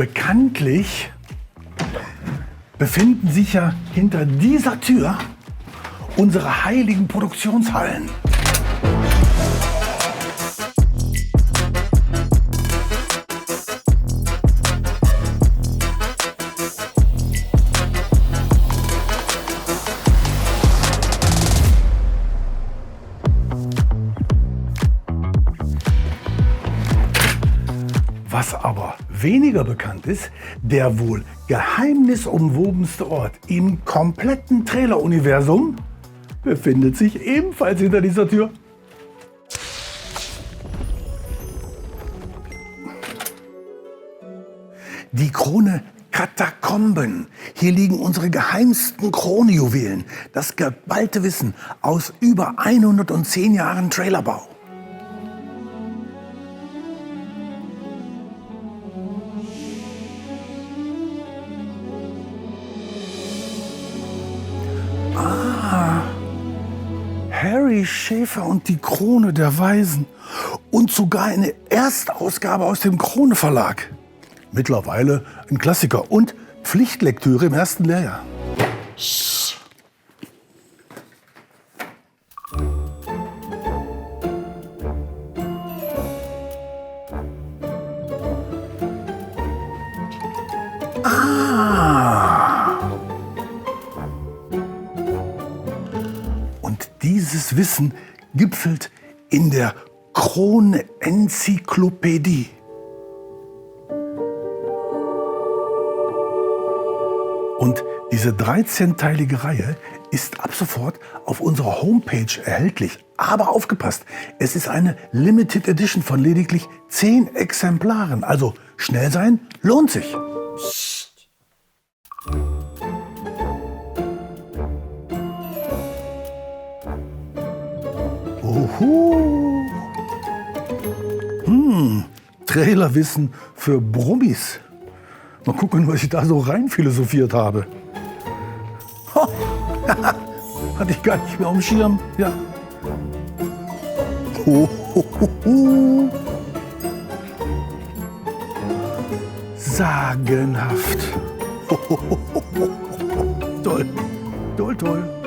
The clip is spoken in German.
Bekanntlich befinden sich ja hinter dieser Tür unsere heiligen Produktionshallen. Was aber weniger bekannt ist, der wohl geheimnisumwobenste Ort im kompletten Trailer-Universum befindet sich ebenfalls hinter dieser Tür. Die Krone Katakomben. Hier liegen unsere geheimsten Kronjuwelen, das geballte Wissen aus über 110 Jahren Trailerbau. Harry Schäfer und die Krone der Weisen und sogar eine Erstausgabe aus dem Krone Verlag. Mittlerweile ein Klassiker und Pflichtlektüre im ersten Lehrjahr. Dieses Wissen gipfelt in der Krone-Enzyklopädie. Und diese 13-teilige Reihe ist ab sofort auf unserer Homepage erhältlich. Aber aufgepasst, es ist eine Limited Edition von lediglich 10 Exemplaren. Also schnell sein, lohnt sich. Oho. Trailerwissen für Brummis. Mal gucken, was ich da so rein philosophiert habe. Ho. Hatte ich gar nicht mehr auf dem Schirm. Ja. Ho. Sagenhaft. Toll, toll, toll.